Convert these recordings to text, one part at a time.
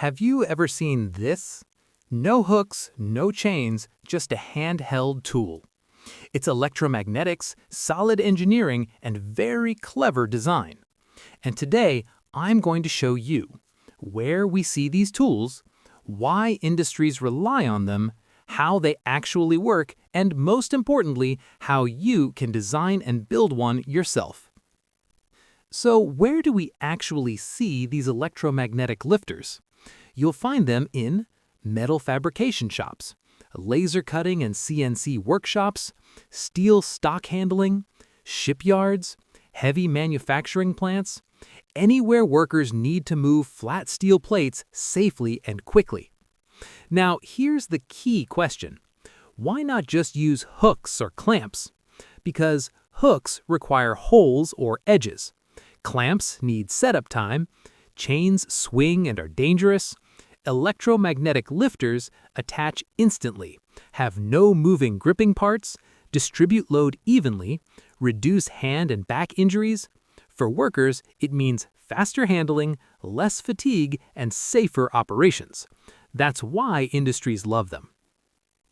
Have you ever seen this? No hooks, no chains, just a handheld tool. It's electromagnetics, solid engineering, and very clever design. And today, I'm going to show you where we see these tools, why industries rely on them, how they actually work, and most importantly, how you can design and build one yourself. So where do we actually see these electromagnetic lifters? You'll find them in metal fabrication shops, laser cutting and CNC workshops, steel stock handling, shipyards, heavy manufacturing plants, anywhere workers need to move flat steel plates safely and quickly. Now, here's the key question. Why not just use hooks or clamps? Because hooks require holes or edges. Clamps need setup time. Chains swing and are dangerous. Electromagnetic lifters attach instantly, have no moving gripping parts, distribute load evenly, reduce hand and back injuries. For workers, it means faster handling, less fatigue, and safer operations. That's why industries love them.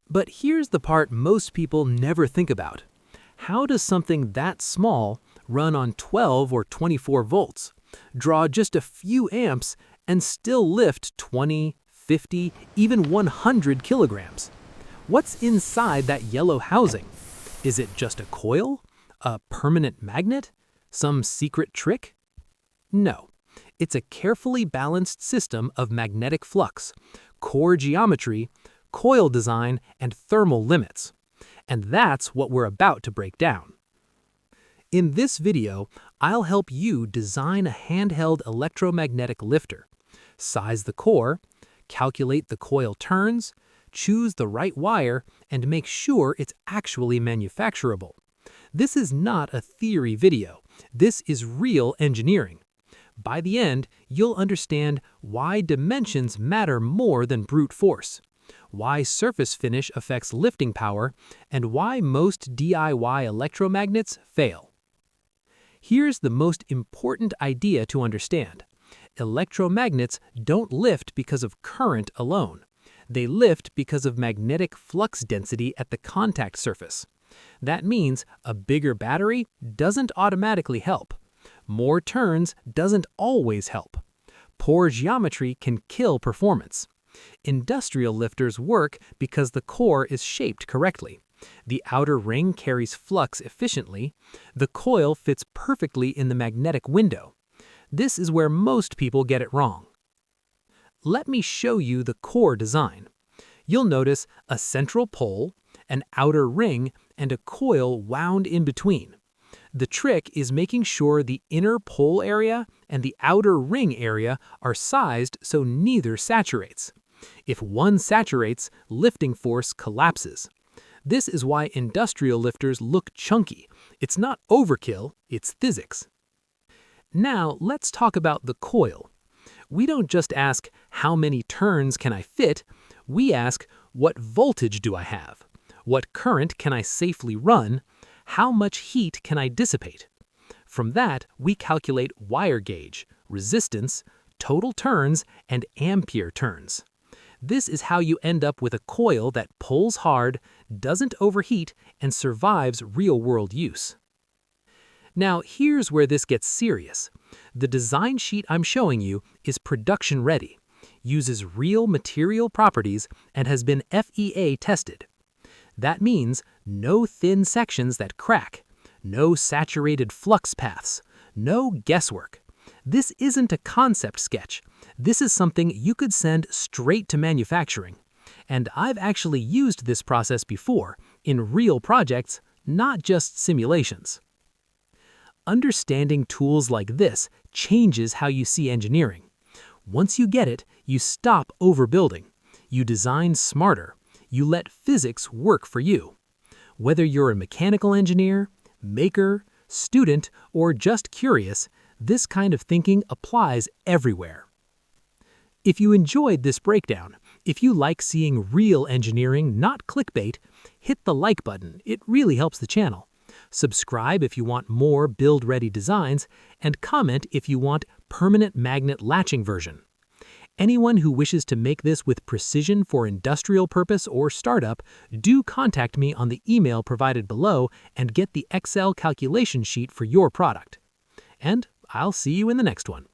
But here's the part most people never think about. How does something that small run on 12 or 24 volts, draw just a few amps, and still lift 20, 50, even 100 kilograms? What's inside that yellow housing? Is it just a coil? A permanent magnet? Some secret trick? No. It's a carefully balanced system of magnetic flux, core geometry, coil design, and thermal limits. And that's what we're about to break down. In this video, I'll help you design a handheld electromagnetic lifter, size the core, calculate the coil turns, choose the right wire, and make sure it's actually manufacturable. This is not a theory video. This is real engineering. By the end, you'll understand why dimensions matter more than brute force, why surface finish affects lifting power, and why most DIY electromagnets fail. Here's the most important idea to understand. Electromagnets don't lift because of current alone. They lift because of magnetic flux density at the contact surface. That means a bigger battery doesn't automatically help. More turns doesn't always help. Poor geometry can kill performance. Industrial lifters work because the core is shaped correctly. The outer ring carries flux efficiently. The coil fits perfectly in the magnetic window. This is where most people get it wrong. Let me show you the core design. You'll notice a central pole, an outer ring, and a coil wound in between. The trick is making sure the inner pole area and the outer ring area are sized so neither saturates. If one saturates, lifting force collapses. This is why industrial lifters look chunky. It's not overkill, it's physics. Now let's talk about the coil. We don't just ask, how many turns can I fit? We ask, what voltage do I have? What current can I safely run? How much heat can I dissipate? From that, we calculate wire gauge, resistance, total turns, and ampere turns. This is how you end up with a coil that pulls hard, doesn't overheat, and survives real-world use. Now, here's where this gets serious. The design sheet I'm showing you is production-ready, uses real material properties, and has been FEA-tested. That means no thin sections that crack, no saturated flux paths, no guesswork. This isn't a concept sketch. This is something you could send straight to manufacturing. And I've actually used this process before, in real projects, not just simulations. Understanding tools like this changes how you see engineering. Once you get it, you stop overbuilding. You design smarter. You let physics work for you. Whether you're a mechanical engineer, maker, student, or just curious, this kind of thinking applies everywhere. If you enjoyed this breakdown, if you like seeing real engineering, not clickbait, hit the like button. It really helps the channel. Subscribe if you want more build-ready designs, and comment if you want permanent magnet latching version. Anyone who wishes to make this with precision for industrial purpose or startup, do contact me on the email provided below and get the Excel calculation sheet for your product. And I'll see you in the next one.